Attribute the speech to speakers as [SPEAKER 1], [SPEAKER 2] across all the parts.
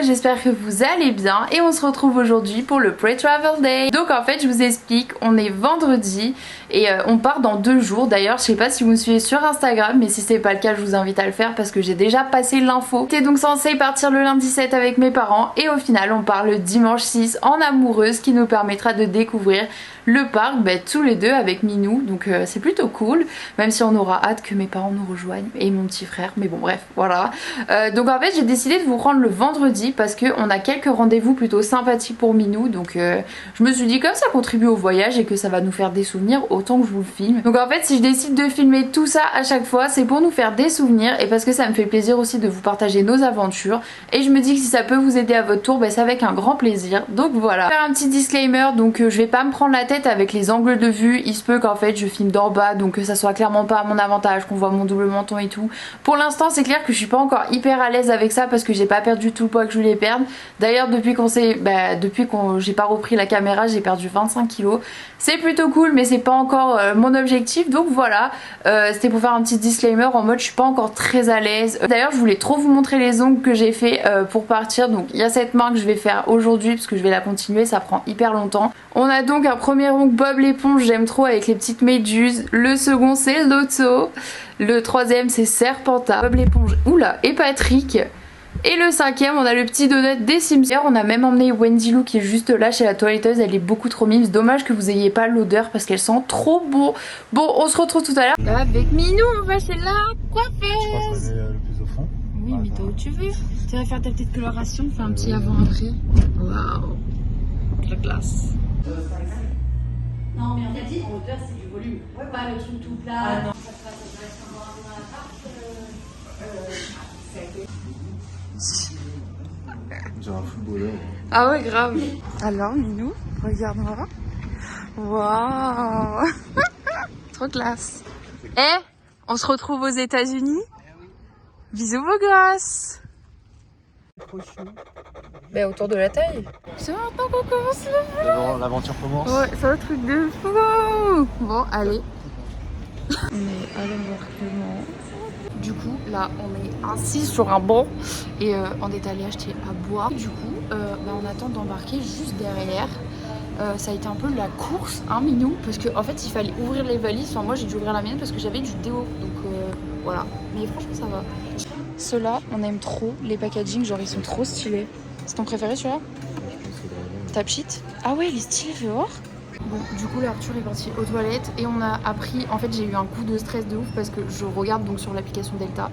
[SPEAKER 1] j'espère que vous allez bien et on se retrouve aujourd'hui pour le Pre-Travel Day. Donc en fait je vous explique, on est vendredi et on part dans 2 jours. D'ailleurs je sais pas si vous me suivez sur Instagram, mais si c'est pas le cas je vous invite à le faire parce que j'ai déjà passé l'info. J'étais donc censée partir le lundi 7 avec mes parents et au final on part le dimanche 6 en amoureuse, qui nous permettra de découvrir le parc tous les deux avec Minou, donc c'est plutôt cool, même si on aura hâte que mes parents nous rejoignent et mon petit frère, mais bon bref voilà. Donc en fait j'ai décidé de vous prendre le vendredi parce qu'on a quelques rendez-vous plutôt sympathiques pour Minou, donc je me suis dit comme ça contribue au voyage et que ça va nous faire des souvenirs, autant que je vous le filme. Donc en fait si je décide de filmer tout ça à chaque fois, c'est pour nous faire des souvenirs et parce que ça me fait plaisir aussi de vous partager nos aventures, et je me dis que si ça peut vous aider à votre tour, c'est avec un grand plaisir. Donc voilà, faire un petit disclaimer, donc je vais pas me prendre la tête avec les angles de vue, il se peut qu'en fait je filme d'en bas, donc que ça soit clairement pas à mon avantage, qu'on voit mon double menton et tout. Pour l'instant c'est clair que je suis pas encore hyper à l'aise avec ça parce que j'ai pas perdu tout le poids que je voulais perdre. D'ailleurs depuis qu'on j'ai pas repris la caméra, j'ai perdu 25 kilos. C'est plutôt cool mais c'est pas encore mon objectif, donc voilà. C'était pour faire un petit disclaimer en mode je suis pas encore très à l'aise. D'ailleurs je voulais trop vous montrer les ongles que j'ai fait pour partir, donc il y a cette main que je vais faire aujourd'hui parce que je vais la continuer, ça prend hyper longtemps. On a donc un premier ongle Bob l'éponge, j'aime trop, avec les petites méduses. Le second c'est Lotso. Le troisième c'est Serpenta, Bob l'éponge, oula, et Patrick. Et le cinquième on a le petit donut des Sims. On a même emmené Wendy Lou qui est juste là chez la toiletteuse, elle est beaucoup trop mimes. Dommage que vous ayez pas l'odeur parce qu'elle sent trop bon. Bon, on se retrouve tout à l'heure avec Minou, on va chez la coiffeuse.
[SPEAKER 2] Le plus au fond.
[SPEAKER 1] Oui mais toi où tu veux. Tu vas faire ta petite coloration, faire un petit avant-après. Waouh, la classe.
[SPEAKER 3] Non, mais en fait, en hauteur, c'est du volume. Ouais, pas le truc tout plat. Ah, non. Ça reste dans l'appart.
[SPEAKER 2] Genre un footballeur.
[SPEAKER 1] Ah ouais, grave. Alors, Minou, regarde-moi. Waouh. Trop classe. Eh, on se retrouve aux États-Unis. Bisous, beau gosse. Bah, autour de la taille. C'est maintenant qu'on commence le vlog.
[SPEAKER 2] L'aventure commence.
[SPEAKER 1] Ouais, c'est un truc de fou. Bon, allez. On est à l'embarquement. Du coup, là, on est assis sur un banc et on est allé acheter à boire. Du coup, on attend d'embarquer juste derrière. Ça a été un peu la course, hein, Minou, parce qu'en fait, il fallait ouvrir les valises. Enfin, moi, j'ai dû ouvrir la mienne parce que j'avais du déo. Donc voilà. Mais franchement, ça va. Ceux-là, on aime trop les packaging, genre ils sont trop stylés. C'est ton préféré celui-là? Ta petite? Ah ouais, il est stylé, fais voir. Bon, du coup, là, Arthur est parti aux toilettes et on a appris. En fait, j'ai eu un coup de stress de ouf parce que je regarde donc sur l'application Delta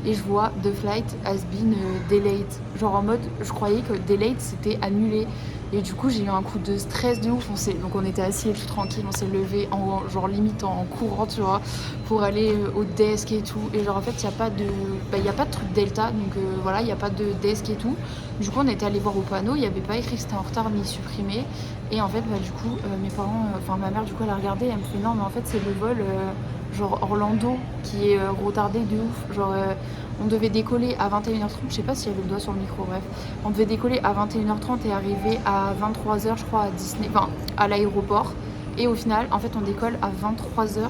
[SPEAKER 1] et je vois The flight has been delayed. Genre en mode, je croyais que delayed c'était annulé. Et du coup, j'ai eu un coup de stress de ouf. Donc, on était assis et tout tranquille. On s'est levé en genre limite en courant, tu vois, pour aller au desk et tout. Et genre, en fait, il n'y a pas de truc Delta. Donc, voilà, il n'y a pas de desk et tout. Du coup, on était allé voir au panneau. Il n'y avait pas écrit que c'était en retard ni supprimé. Et en fait, du coup, mes parents, ma mère, du coup, elle a regardé. Elle me fait non, mais en fait, c'est le vol genre Orlando qui est retardé de ouf. Genre, on devait décoller à 21h30, je sais pas s'il y avait le doigt sur le micro, bref. On devait décoller à 21h30 et arriver à 23h, je crois, à Disney, enfin, à l'aéroport. Et au final, en fait, on décolle à 23h.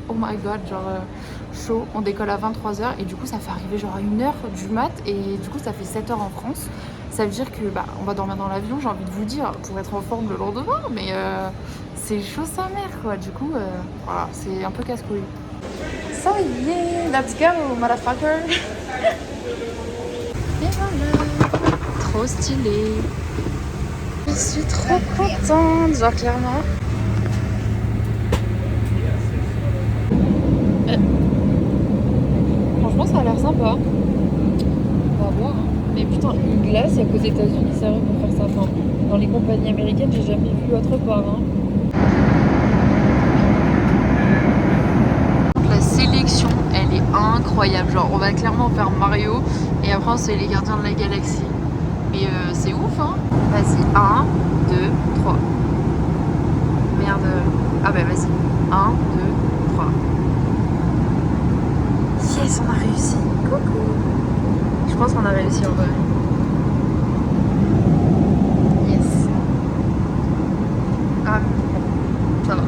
[SPEAKER 1] Oh my god, genre chaud. On décolle à 23h et du coup, ça fait arriver genre à 1h du mat et du coup, ça fait 7h en France. Ça veut dire que on va dormir dans l'avion, j'ai envie de vous dire, pour être en forme le lendemain, mais c'est chaud sa mère, quoi. Du coup, voilà, c'est un peu casse-couille. Ça y est, let's go, motherfucker. Et voilà, trop stylé. Je suis trop contente, genre clairement. Franchement, ça a l'air sympa. On va voir. Hein. Mais putain, une glace, il y a qu'aux États-Unis, c'est vrai pour faire ça. Enfin, dans les compagnies américaines, j'ai jamais vu autre part. Hein. Sélection, elle est incroyable, genre on va clairement faire Mario et après on se fait les gardiens de la galaxie, mais c'est ouf hein. Vas-y, 1, 2, 3. Merde, ah bah vas-y, 1, 2, 3. Yes, on a réussi, coucou. Je pense qu'on a réussi en vrai. Yes. Ah, ça va.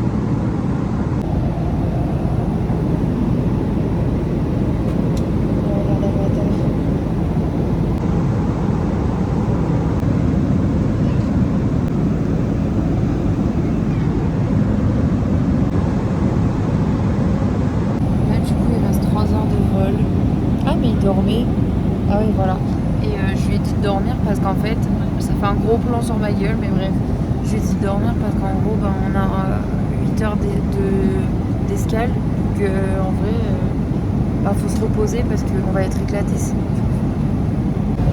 [SPEAKER 1] dormir parce qu'en fait, ça fait un gros plan sur ma gueule, mais bref, j'ai dit dormir parce qu'en gros, ben, on a 8 heures d'escale, donc en vrai, ben, faut se reposer parce qu'on va être éclaté sinon.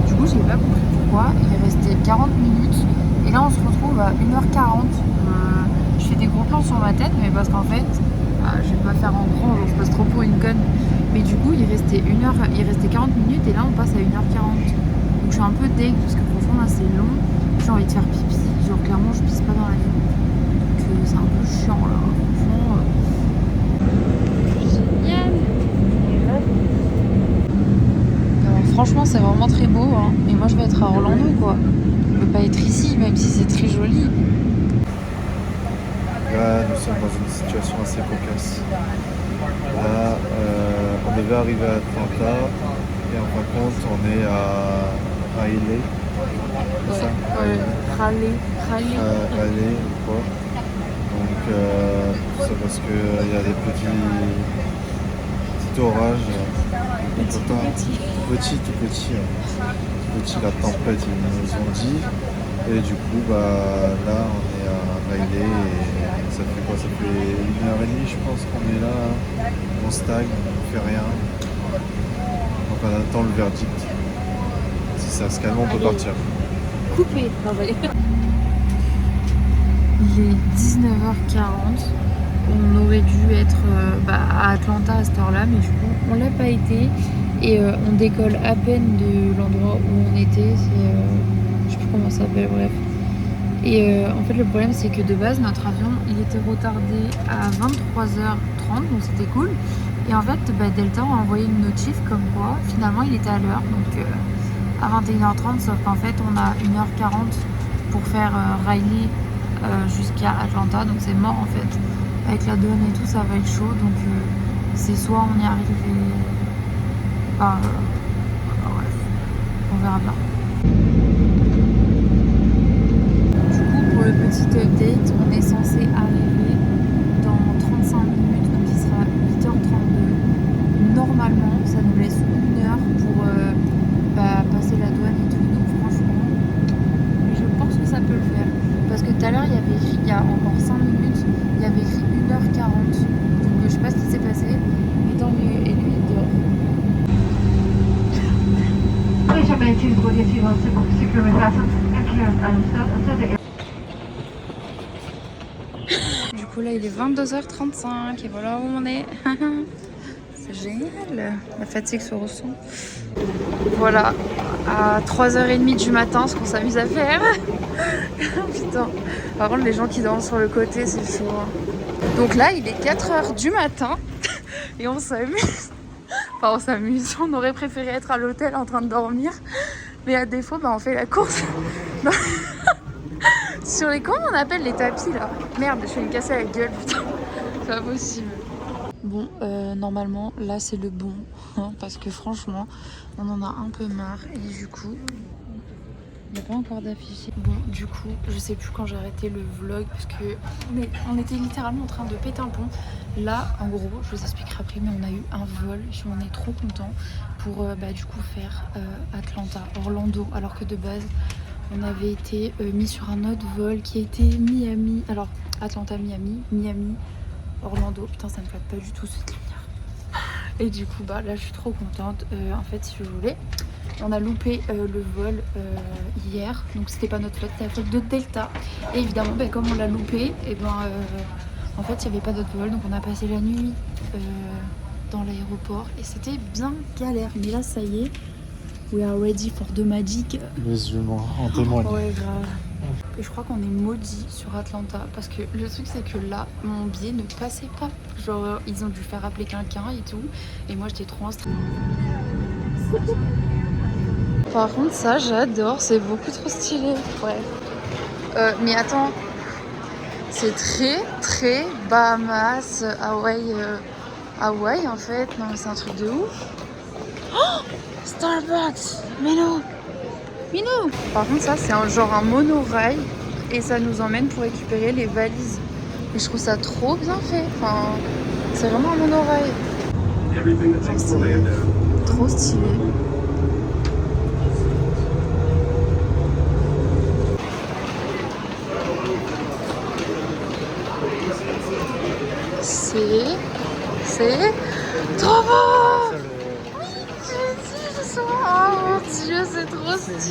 [SPEAKER 1] Du coup, j'ai pas compris pourquoi, il est resté 40 minutes, et là on se retrouve à 1h40. Je fais des gros plans sur ma tête, mais parce qu'en fait, je vais pas faire en grand, genre je passe trop pour une conne. Mais du coup, il restait 40 minutes et là on passe à 1h40. Donc je suis un peu deg parce que franchement là c'est long. J'ai envie de faire pipi. Genre clairement je pisse pas dans l'avion. Donc c'est un peu chiant là. Franchement. Génial. Alors franchement c'est vraiment très beau. Hein. Mais moi je vais être à Orlando quoi. Je veux pas être ici même si c'est très joli.
[SPEAKER 2] Là, nous sommes dans une situation assez cocasse. Là, on devait arriver à Atlanta et en fin de compte, on est à Raleigh. C'est ça?
[SPEAKER 1] Raleigh,
[SPEAKER 2] quoi. Donc, tout ça parce qu'il y a des petits orages. Tout petit, la tempête, ils nous ont dit. Et du coup, bah, là, on est à Raleigh et ça fait quoi? Ça fait 1h30, je pense qu'on est là. On stagne, on fait rien. Donc on attend le verdict. Si ça se calme, on peut partir.
[SPEAKER 1] Coupé. Il est 19h40. On aurait dû être à Atlanta à cette heure-là, mais du coup, on l'a pas été. Et on décolle à peine de l'endroit où on était. Je sais plus comment ça s'appelle, bref. Et en fait, le problème, c'est que de base, notre avion, il était retardé à 23h30, donc c'était cool. Et en fait, Delta a envoyé une notif comme quoi, finalement, il était à l'heure, donc à 21h30, sauf qu'en fait, on a 1h40 pour faire Raleigh jusqu'à Atlanta, donc c'est mort en fait. Avec la douane et tout, ça va être chaud, donc c'est soit on y arrive et... bref, on verra bien. Le petit update, on est censé arriver dans 35 minutes, donc il sera 8h32. Normalement, ça nous laisse 1 heure pour passer la douane et tout, donc franchement, je pense que ça peut le faire. Parce que tout à l'heure, il y avait écrit, il y a encore 5 minutes, il y avait écrit 1h40. Donc je sais pas ce qui s'est passé, mais tant mieux, et lui il dort. Du coup là il est 22h35 et voilà où on est. C'est génial, la fatigue se ressent. Voilà, à 3h30 du matin ce qu'on s'amuse à faire. Putain, par contre les gens qui dorment sur le côté c'est chaud. Donc là il est 4h du matin et on s'amuse. Enfin on s'amuse, on aurait préféré être à l'hôtel en train de dormir. Mais à défaut on fait la course. Sur les... Comment on appelle les tapis là? Merde, je vais me casser la gueule, putain. C'est pas possible. Bon, normalement, là c'est le bon. Hein, parce que franchement, on en a un peu marre. Et du coup, il n'y a pas encore d'affiché. Bon, du coup, je sais plus quand j'ai arrêté le vlog. Parce que on était littéralement en train de péter un pont. Là, en gros, je vous expliquerai après, mais on a eu un vol. On est trop content pour du coup faire Atlanta, Orlando. Alors que de base... On avait été mis sur un autre vol qui était Miami. Alors, Atlanta, Miami, Orlando. Putain, ça me flotte pas du tout cette lumière. Et du coup, là, je suis trop contente. En fait, si vous voulez, on a loupé le vol hier. Donc, c'était pas notre faute, c'était la faute de Delta. Et évidemment, comme on l'a loupé, et en fait, il n'y avait pas d'autre vol. Donc, on a passé la nuit dans l'aéroport. Et c'était bien galère. Mais là, ça y est. We are ready for the magic.
[SPEAKER 2] Les humains en témoignent.
[SPEAKER 1] Ouais, grave. Et je crois qu'on est maudit sur Atlanta parce que le truc c'est que là, mon billet ne passait pas. Genre, ils ont dû faire appeler quelqu'un et tout. Et moi, j'étais trop en stress. Par contre, ça, j'adore. C'est beaucoup trop stylé. Ouais. Mais attends. C'est très, très Bahamas, Hawaï en fait. Non, mais c'est un truc de ouf. Oh, Starbucks, Minou. Par contre ça c'est un monorail et ça nous emmène pour récupérer les valises. Et je trouve ça trop bien fait. Enfin, c'est vraiment un monorail. C'est trop stylé.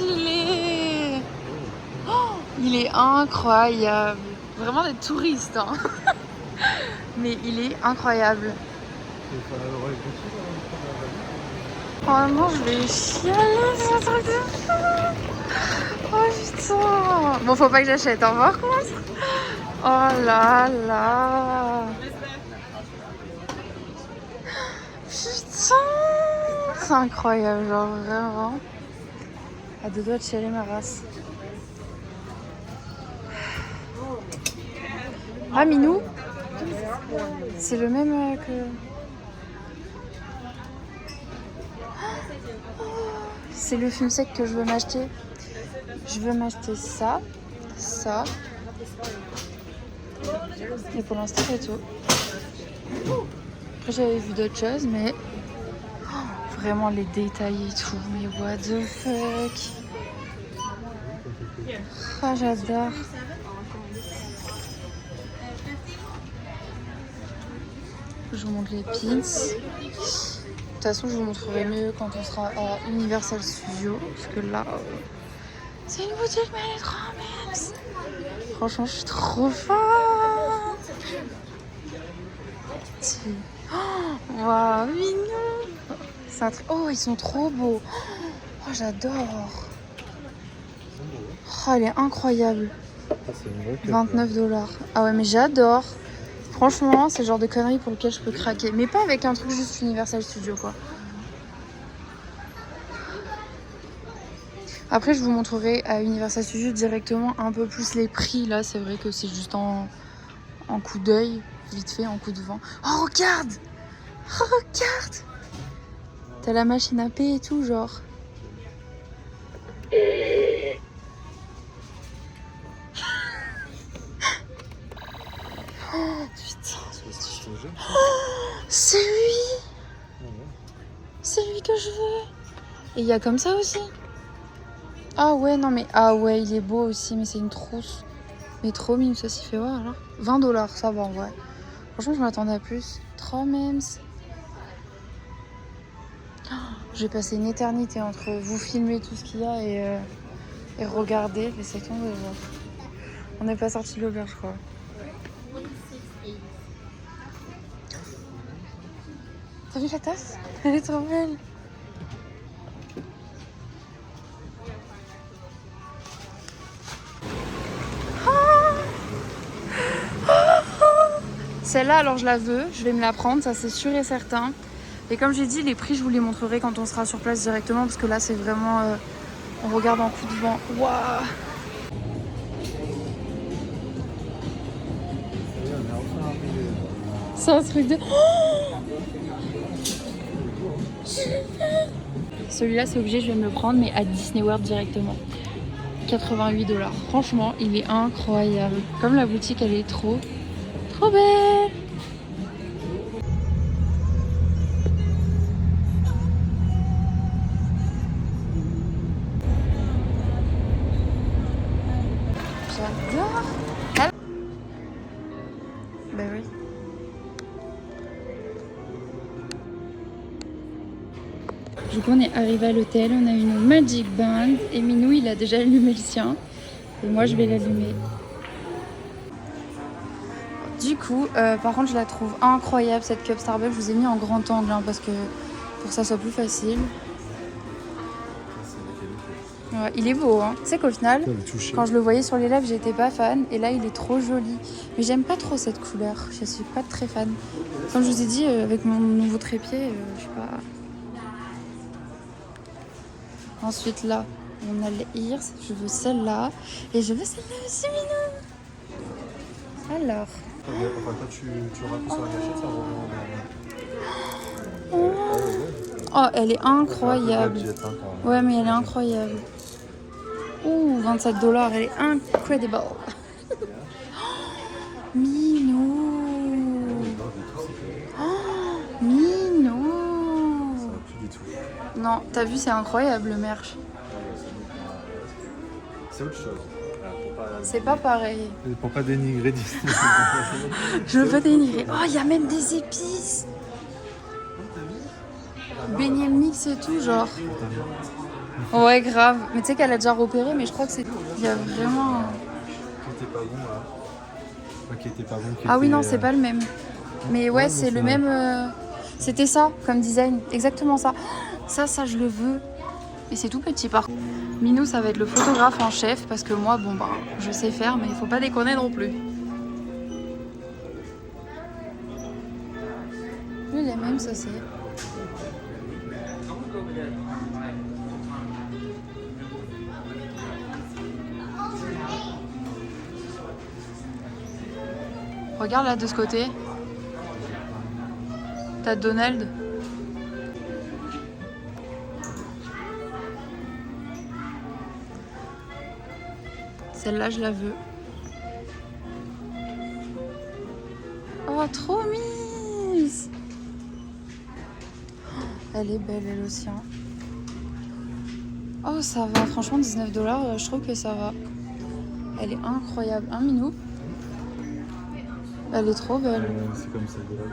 [SPEAKER 1] stylé. Oh, il est incroyable. Vraiment des touristes. Hein. Mais il est incroyable. Oh non, je vais chialer, c'est un truc de fou. Oh putain. Bon, faut pas que j'achète, hein, par contre. Oh là là. Putain. C'est incroyable, genre vraiment. À deux doigts de chialer ma race. Ah, Minou. C'est le même que... C'est le fume sec que je veux m'acheter. Je veux m'acheter ça, ça. Et pour l'instant, c'est tout. Après, j'avais vu d'autres choses, mais... Oh, vraiment les détails et tout. Mais what the fuck. Ah, j'adore. Je vous montre les pins. De toute façon, je vous montrerai mieux quand on sera à Universal Studios. Parce que là, c'est une boutique, mais elle est trop mince. Franchement, je suis trop fan. Oh, waouh, mignon. C'est un truc... Oh, ils sont trop beaux. Oh, j'adore. Oh, elle est incroyable. 29$. Ah ouais, mais j'adore. Franchement, c'est le genre de conneries pour lequel je peux craquer. Mais pas avec un truc juste Universal Studios, quoi. Après, je vous montrerai à Universal Studios directement un peu plus les prix. Là, c'est vrai que c'est juste en coup d'œil, vite fait, en coup de vent. Oh, regarde! Oh, regarde! T'as la machine à paix et tout, genre. Oh, putain. C'est lui! C'est lui que je veux! Et il y a comme ça aussi? Ah ouais, non mais... Ah ouais, il est beau aussi, mais c'est une trousse. Mais trop mime, ça s'y fait voir alors. 20$, ça va en vrai. Franchement, je m'attendais à plus. Trop mimes. Oh, je vais passer une éternité entre vous filmer tout ce qu'il y a et regarder. Laissez tomber. Genre. On n'est pas sorti de l'auberge, je crois. T'as vu la tasse? Elle est trop belle. Celle-là, alors je la veux, je vais me la prendre, ça c'est sûr et certain. Et comme j'ai dit, les prix, je vous les montrerai quand on sera sur place directement, parce que là, c'est vraiment... on regarde en coup de vent. Waouh! C'est un truc de... Oh, celui-là, c'est obligé, je vais me le prendre, mais à Disney World directement. 88$. Franchement, il est incroyable. Comme la boutique, elle est trop belle. J'adore. Ben oui. Du coup, on est arrivé à l'hôtel, on a eu nos Magic Band et Minou, il a déjà allumé le sien. Et moi, je vais l'allumer. Du coup, par contre, je la trouve incroyable cette cup Starbucks. Je vous ai mis en grand angle hein, parce que pour que ça soit plus facile. Ouais, il est beau, hein. Tu sais qu'au final, quand je le voyais sur les lèvres, j'étais pas fan. Et là, il est trop joli. Mais j'aime pas trop cette couleur. Je suis pas très fan. Comme je vous ai dit, avec mon nouveau trépied, je sais pas. Ensuite, là, on a les ears. Je veux celle-là. Et je veux celle-là aussi, Minou. Alors.
[SPEAKER 2] Enfin, toi, tu auras plus sur la gâchette, ça revient.
[SPEAKER 1] Oh, elle est incroyable. Ouais, mais elle est incroyable. Ouh, 27$, elle est incredible. Minou. Oh, Minou.
[SPEAKER 2] Ça va plus du tout.
[SPEAKER 1] Non, t'as vu, c'est incroyable le merch.
[SPEAKER 2] C'est autre chose.
[SPEAKER 1] C'est pas pareil.
[SPEAKER 2] Pour pas dénigrer Disney.
[SPEAKER 1] Je veux pas dénigrer. Oh, il y a même des épices. Beignet mix et tout, genre. Ouais, grave. Mais tu sais qu'elle a déjà repéré, mais je crois que c'est... Il y a vraiment...
[SPEAKER 2] Qui était pas bon là. Enfin, qui était pas bon.
[SPEAKER 1] Ah oui, non, c'est pas le même. Mais ouais,
[SPEAKER 2] Ouais,
[SPEAKER 1] c'est
[SPEAKER 2] mais
[SPEAKER 1] le
[SPEAKER 2] c'est-
[SPEAKER 1] même... C'était ça, comme design. Exactement ça. Ça, je le veux. Et c'est tout petit par contre. Minou, ça va être le photographe en chef, parce que moi, bon, bah, je sais faire, mais il faut pas déconner non plus. Lui, il est même, ça c'est... Regarde là de ce côté. T'as Donald. Celle-là, je la veux. Oh, trop mise! Elle est belle, elle aussi. Hein. Oh, ça va. Franchement, 19 $, je trouve que ça va. Elle est incroyable. Un minou. Elle est trop belle.
[SPEAKER 2] C'est comme ça de la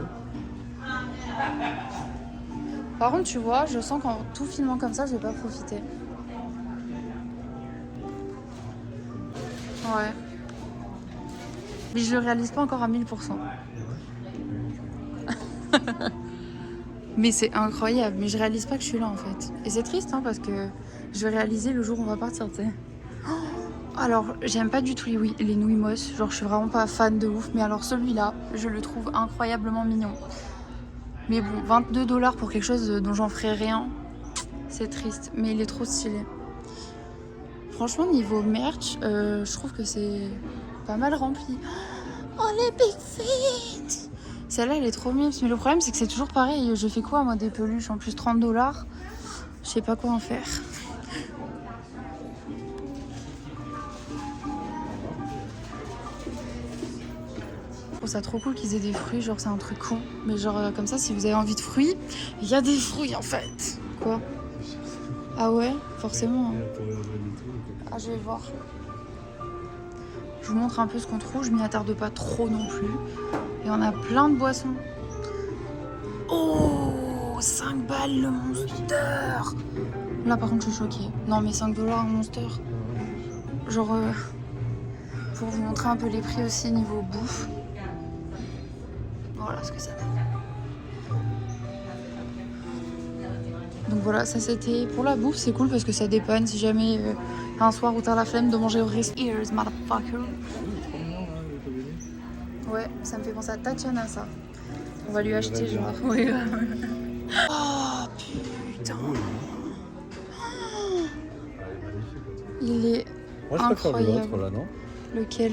[SPEAKER 1] Par contre, tu vois, je sens qu'en tout filmant comme ça, je vais pas profiter. Ouais. Mais je le réalise pas encore à 1000%. Mais c'est incroyable. Mais je réalise pas que je suis là en fait. Et c'est triste hein, parce que je vais réaliser le jour où on va partir, tu sais. Alors, j'aime pas du tout les nouilles mousse. Genre, je suis vraiment pas fan de ouf. Mais alors, celui-là, je le trouve incroyablement mignon. Mais bon, 22 $ pour quelque chose dont j'en ferai rien, c'est triste. Mais il est trop stylé. Franchement, niveau merch, je trouve que c'est pas mal rempli. Oh, les big feet! Celle-là, elle est trop mignonne. Mais le problème, c'est que c'est toujours pareil. Je fais quoi, moi, des peluches en plus 30 $? Je sais pas quoi en faire. Je trouve ça trop cool qu'ils aient des fruits. Genre, c'est un truc con. Mais genre, comme ça, si vous avez envie de fruits, il y a des fruits en fait. Quoi? Ah ouais? Forcément. Ah, je vais voir. Je vous montre un peu ce qu'on trouve. Je m'y attarde pas trop non plus. Et on a plein de boissons. Oh, 5 balles le Monster. Là par contre je suis choquée. Non mais 5 $ un Monster. Genre pour vous montrer un peu les prix aussi niveau bouffe. Voilà ce que ça donne. Donc voilà, ça c'était pour la bouffe, c'est cool parce que ça dépanne si jamais un soir où t'as la flemme de manger au resto. Here's motherfucker. Ouais, ça me fait penser à Tatiana ça. On va lui acheter genre. Oui. Oh putain. Il est
[SPEAKER 2] Moi je préfère le
[SPEAKER 1] incroyable.
[SPEAKER 2] l'autre là, non?
[SPEAKER 1] Lequel?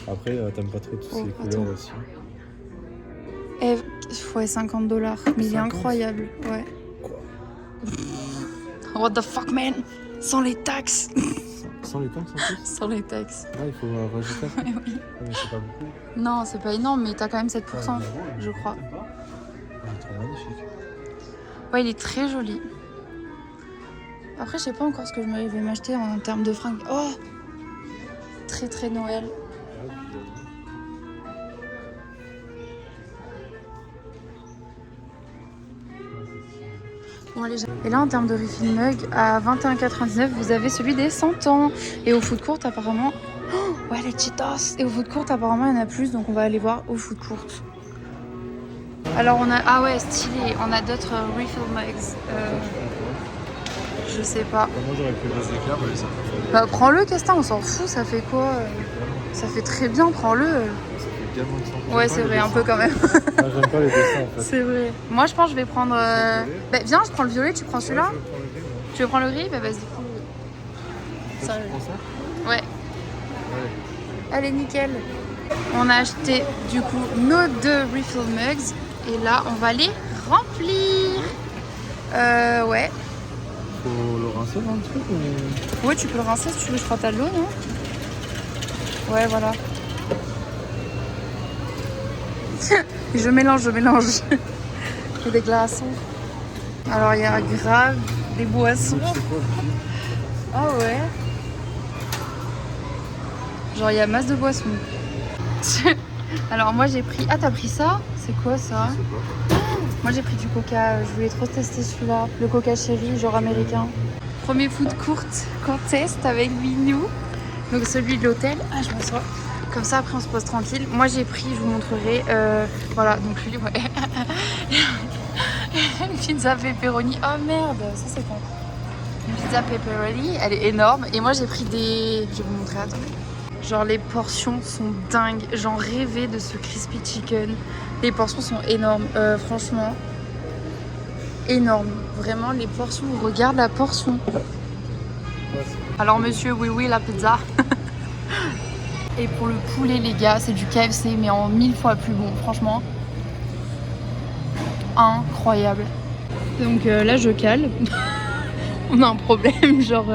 [SPEAKER 2] Après, t'aimes pas trop toutes ces
[SPEAKER 1] attends.
[SPEAKER 2] couleurs aussi.
[SPEAKER 1] Ouais, 50 $. Mais il est
[SPEAKER 2] 50?
[SPEAKER 1] incroyable. Ouais.
[SPEAKER 2] Quoi?
[SPEAKER 1] What the fuck man? Sans les taxes.
[SPEAKER 2] Sans les taxes en plus?
[SPEAKER 1] Sans les taxes.
[SPEAKER 2] Là, il faut rajouter.
[SPEAKER 1] Ouais, oui.
[SPEAKER 2] Mais c'est pas beaucoup.
[SPEAKER 1] Non, c'est pas énorme, mais t'as quand même 7%, je crois.
[SPEAKER 2] Il est trop magnifique.
[SPEAKER 1] Ouais, il est très joli. Après, je sais pas encore ce que je vais m'acheter en termes de fringues. Oh! Très très Noël. Bon, allez, et là, en termes de refill mug, à 21,99, vous avez celui des 100 ans. Et au food court, apparemment... Oh, ouais, les Cheetos! Et au food court, apparemment, il y en a plus, donc on va aller voir au food court. Alors, on a... Ah ouais, stylé. On a d'autres refill mugs. Je sais pas.
[SPEAKER 2] Moi, j'aurais pu les éclairs, mais ça fait...
[SPEAKER 1] Bah, prends-le, Castin, on s'en fout. Ça fait quoi? Ça fait très bien, prends-le.
[SPEAKER 2] Ça fait gamin de 100.
[SPEAKER 1] Ouais, c'est vrai, un peu quand même.
[SPEAKER 2] Ah, j'aime pas les dessins en fait.
[SPEAKER 1] C'est vrai. Moi, je pense que je vais prendre... Bah, viens, je prends le violet, tu prends celui-là? Tu veux prendre le gris? Bah, vas-y. Ça,
[SPEAKER 2] Tu prends ça?
[SPEAKER 1] ouais.
[SPEAKER 2] Ouais.
[SPEAKER 1] Allez, nickel. On a acheté, du coup, nos 2 refill mugs. Et là, on va les remplir. Ouais.
[SPEAKER 2] Faut le rincer dans le truc ou...
[SPEAKER 1] Ouais, tu peux le rincer si tu veux. Je crois que t'as de l'eau, non? Ouais, voilà. Je mélange. Il y a des glaçons. Alors, il y a grave des boissons.
[SPEAKER 2] C'est quoi?
[SPEAKER 1] Ah ouais. Genre, il y a masse de boissons. Alors, moi, j'ai pris... Ah, t'as pris ça? C'est quoi, ça?
[SPEAKER 2] C'est quoi?
[SPEAKER 1] Moi, j'ai pris du coca. Je voulais trop tester celui-là. Le coca chéri, genre américain. Premier food court qu'on teste avec Minou. Donc celui de l'hôtel. Ah, je m'assois. Comme ça, après, on se pose tranquille. Moi, j'ai pris, je vous montrerai. Voilà, donc lui, ouais. Une pizza pepperoni. Oh merde, ça c'est bon. Une pizza pepperoni, elle est énorme. Et moi, j'ai pris des... Je vais vous montrer, attendez. Genre, les portions sont dingues. J'en rêvais de ce crispy chicken. Les portions sont énormes. Franchement, énorme. Vraiment, les portions, regarde la portion. Alors monsieur, oui, la pizza. Et pour le poulet, les gars, c'est du KFC, mais en 1000 fois plus bon, franchement. Incroyable. Donc là, je cale. On a un problème, genre...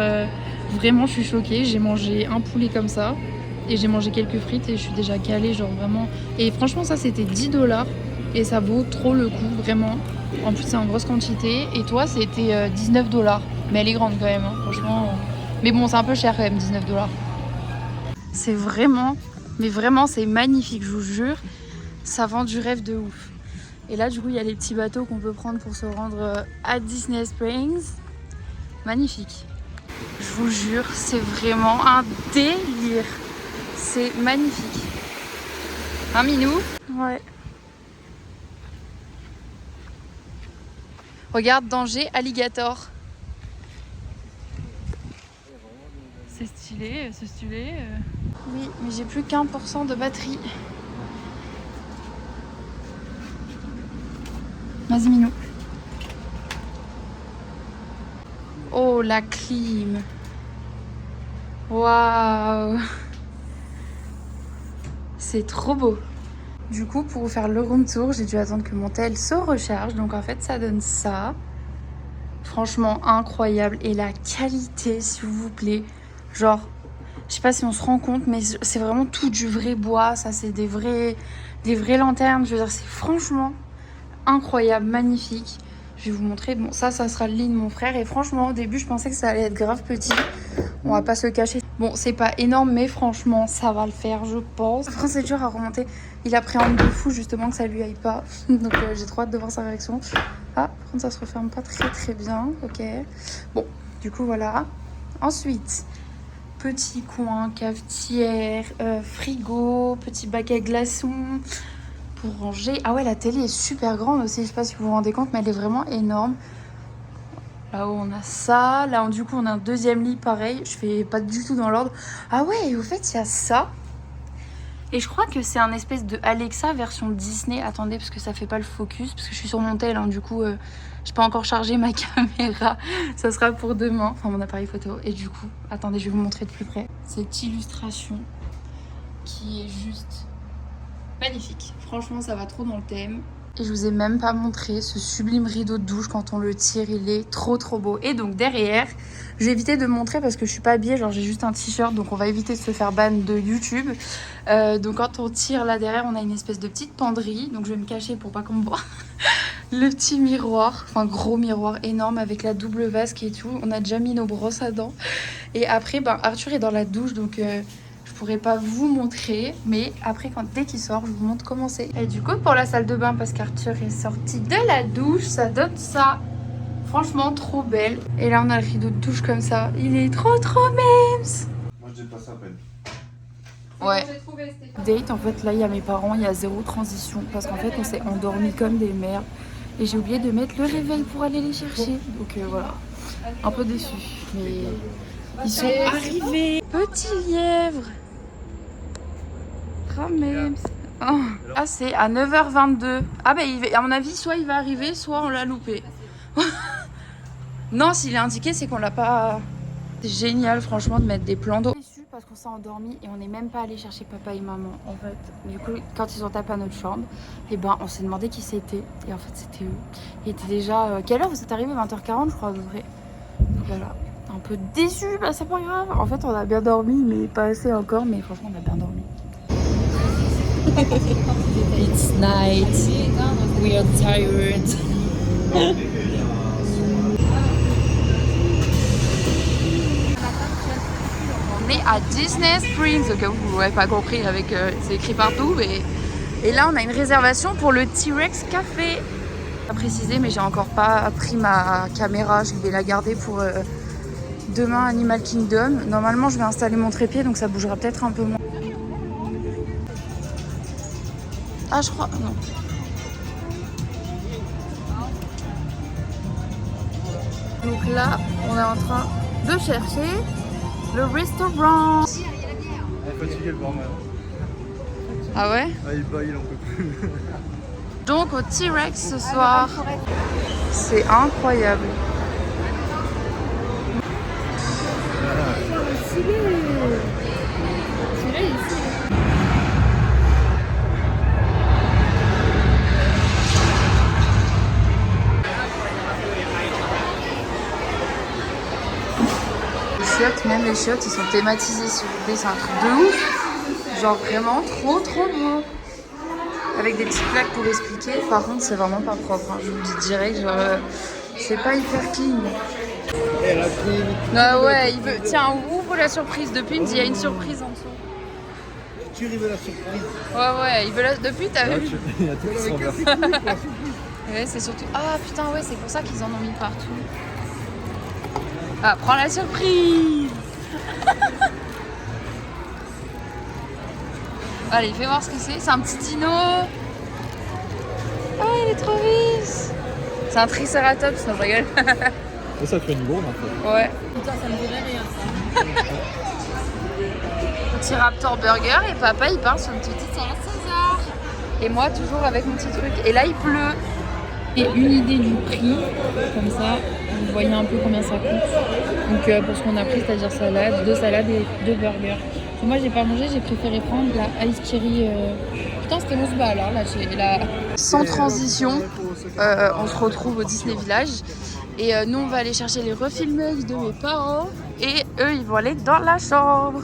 [SPEAKER 1] vraiment, je suis choquée. J'ai mangé un poulet comme ça. Et j'ai mangé quelques frites et je suis déjà calée, genre vraiment. Et franchement, ça, c'était 10$. Et ça vaut trop le coup, vraiment. En plus, c'est en grosse quantité. Et toi, c'était 19$. Mais elle est grande quand même, hein, franchement. Mais bon, c'est un peu cher quand même, 19$. C'est vraiment, mais vraiment, c'est magnifique, je vous jure. Ça vend du rêve de ouf. Et là, du coup, il y a les petits bateaux qu'on peut prendre pour se rendre à Disney Springs. Magnifique. Je vous jure, c'est vraiment un délire. C'est magnifique. Hein, Minou? Ouais. Regarde, danger, alligator. C'est stylé, c'est stylé. Oui, mais j'ai plus qu'1% de batterie. Vas-y, Minou. Oh, la clim. Waouh. C'est trop beau. Du coup, pour faire le room tour, j'ai dû attendre que mon tel se recharge. Donc en fait, ça donne ça. Franchement, incroyable. Et la qualité, s'il vous plaît. Genre, je sais pas si on se rend compte, mais c'est vraiment tout du vrai bois. Ça, c'est des vraies lanternes. Je veux dire, c'est franchement incroyable, magnifique. Je vais vous montrer. Bon, ça sera le lit de mon frère. Et franchement, au début, je pensais que ça allait être grave petit. On va pas se le cacher. Bon, c'est pas énorme, mais franchement, ça va le faire, je pense. Après, c'est dur à remonter. Il appréhende de fou, justement, que ça lui aille pas. Donc, j'ai trop hâte de voir sa réaction. Ah, par contre, ça se referme pas très bien. Ok. Bon, du coup, voilà. Ensuite, petit coin, cafetière, frigo, petit bac à glaçons pour ranger. Ah ouais, la télé est super grande aussi. Je sais pas si vous vous rendez compte, mais elle est vraiment énorme. Là-haut, on a ça. Là, du coup, on a un deuxième lit, pareil. Je fais pas du tout dans l'ordre. Ah ouais, et au fait, il y a ça. Et je crois que c'est un espèce de Alexa version Disney. Attendez, parce que ça fait pas le focus. Parce que je suis sur mon tel, hein, du coup, j'ai pas encore chargé ma caméra. Ça sera pour demain. Enfin, mon appareil photo. Et du coup, attendez, je vais vous montrer de plus près. Cette illustration qui est juste magnifique. Franchement, ça va trop dans le thème. Et je vous ai même pas montré ce sublime rideau de douche. Quand on le tire, il est trop beau. Et donc derrière, je vais éviter de montrer parce que je suis pas habillée, genre j'ai juste un t-shirt, donc on va éviter de se faire ban de YouTube. Donc quand on tire là derrière, on a une espèce de petite penderie. Donc je vais me cacher pour pas qu'on me voit. Le petit miroir, enfin gros miroir énorme avec la double vasque et tout. On a déjà mis nos brosses à dents. Et après, Arthur est dans la douche, donc... je pourrais pas vous montrer, mais après dès qu'il sort, je vous montre comment c'est. Et du coup, pour la salle de bain, parce qu'Arthur est sorti de la douche, ça donne ça. Franchement, trop belle. Et là, on a le rideau de douche comme ça. Il est trop memes.
[SPEAKER 2] Moi, je dépasse à peine.
[SPEAKER 1] Ouais. Date, en fait, là, il y a mes parents, il y a zéro transition. Parce qu'en fait, on s'est endormis comme des merdes. Et j'ai oublié de mettre le réveil pour aller les chercher. Donc voilà, un peu déçue. Mais ils sont arrivés. Petit lièvre. Oh. Ah, c'est à 9h22. Ah bah à mon avis, soit il va arriver, soit on l'a loupé. Non, s'il est indiqué, c'est qu'on l'a pas. C'est génial, franchement, de mettre des plans d'eau. Déçu parce qu'on s'est endormi et on n'est même pas allé chercher papa et maman. En fait, du coup, quand ils ont tapé à notre chambre, et on s'est demandé qui c'était. Et en fait, c'était eux. Il était déjà. Quelle heure vous êtes arrivé? 20h40, je crois, à peu près. Donc voilà. Un peu déçu, c'est pas grave. En fait, on a bien dormi, mais pas assez encore. Mais franchement, on a bien dormi. It's night. We are tired. On est à Disney Springs, au cas où vous n'avez pas compris, avec c'est écrit partout. Et là, on a une réservation pour le T-Rex Café. Pas précisé, mais j'ai encore pas pris ma caméra. Je vais la garder pour Demain, Animal Kingdom. Normalement, je vais installer mon trépied, donc ça bougera peut-être un peu moins. Ah, je crois... Non. Donc là, on est en train de chercher le restaurant.
[SPEAKER 2] Elle est fatiguée le bordel.
[SPEAKER 1] Ah ouais?
[SPEAKER 2] Ah, il bat, il en peut plus.
[SPEAKER 1] Donc au T-Rex ce soir. C'est incroyable. Les chiottes, même les chiottes, ils sont thématisés s'il vous plaît, c'est un truc de ouf. Genre vraiment trop beau. Avec des petites plaques pour expliquer. Par contre, c'est vraiment pas propre. Hein. Je vous le dis direct, genre c'est pas hyper clean. Ah ouais, il veut. Tiens, ouvre la surprise. Depuis, il me dit il y a une surprise en dessous.
[SPEAKER 2] Tu rives la surprise.
[SPEAKER 1] Ouais, il veut la. Depuis, t'as vu?
[SPEAKER 2] Il y a tout qui sont versés.
[SPEAKER 1] Ouais, c'est surtout. Ah putain, ouais, c'est pour ça qu'ils en ont mis partout. Ah, prends la surprise. Allez, fais voir ce que c'est. C'est un petit dino. Ah, il est trop riche. C'est un triceratops, non, je rigole.
[SPEAKER 2] Ça fait une gourde en fait.
[SPEAKER 1] Ouais.
[SPEAKER 3] Putain, ça me dirait rien ça.
[SPEAKER 1] Petit Raptor Burger et papa il part sur une petite salade César. Et moi toujours avec mon petit truc. Et là il pleut. Et une idée du prix, comme ça, vous voyez un peu combien ça coûte. Donc pour ce qu'on a pris, c'est-à-dire salade, 2 salades et 2 burgers. Et moi j'ai pas mangé, j'ai préféré prendre la Ice Cherry. Putain c'était 11 balles hein, là j'ai la... Sans transition, on se retrouve au Disney Village. Et nous on va aller chercher les refilmages de mes parents. Et eux ils vont aller dans la chambre.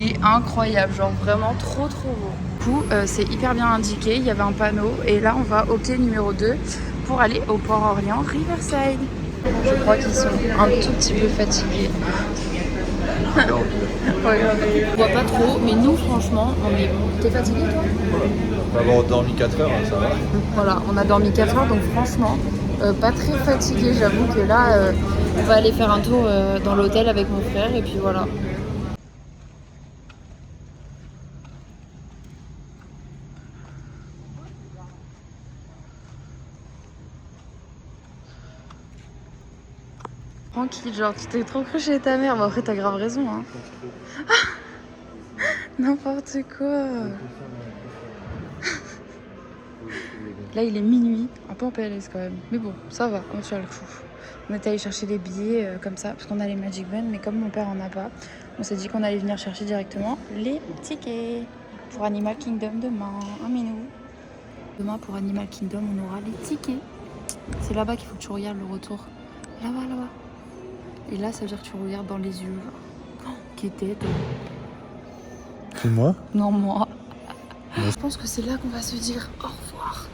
[SPEAKER 1] Et incroyable, genre vraiment trop beau. Du coup c'est hyper bien indiqué, il y avait un panneau. Et là on va au quai numéro 2 pour aller au Port-Orléans Riverside. Je crois qu'ils sont un tout petit peu fatigués. Ouais. On voit pas trop, mais nous franchement on est bon. T'es fatigué toi?
[SPEAKER 2] On va avoir dormi 4 heures, ça va.
[SPEAKER 1] Voilà, on a dormi 4 heures donc franchement pas très fatigué. J'avoue que là on va aller faire un tour dans l'hôtel avec mon frère et puis voilà. Tranquille, genre tu t'es trop cru chez ta mère, mais après t'as grave raison hein. N'importe quoi. Là il est minuit, un peu en PLS quand même. Mais bon, ça va, on tient le coup. On est allé chercher les billets comme ça, parce qu'on a les Magic Band, mais comme mon père en a pas, on s'est dit qu'on allait venir chercher directement les tickets pour Animal Kingdom demain. Un minou. Demain pour Animal Kingdom, on aura les tickets. C'est là-bas qu'il faut que tu regardes le retour. Là-bas. Et là, ça veut dire que tu regardes dans les yeux. Genre, qui était
[SPEAKER 2] C'est moi?
[SPEAKER 1] Non, moi. Je pense que c'est là qu'on va se dire au revoir.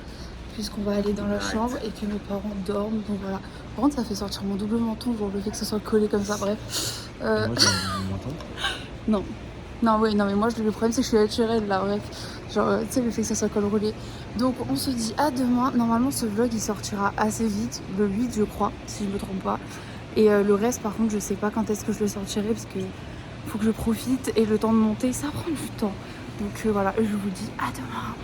[SPEAKER 1] Puisqu'on va aller dans la chambre et que mes parents dorment. Donc voilà. Par contre, ça fait sortir mon double menton. Genre le fait que ça soit collé comme ça. Bref.
[SPEAKER 2] Moi, j'ai un menton.
[SPEAKER 1] Non. Non, mais moi, le problème, c'est que je suis naturelle là. Bref. Genre, tu sais, le fait que ça soit col roulé. Donc, on se dit à demain. Normalement, ce vlog, il sortira assez vite. Le 8, je crois, si je me trompe pas. Et le reste, par contre, je sais pas quand est-ce que je le sortirai. Parce que faut que je profite. Et le temps de monter, ça prend du temps. Donc, voilà. Je vous dis à demain.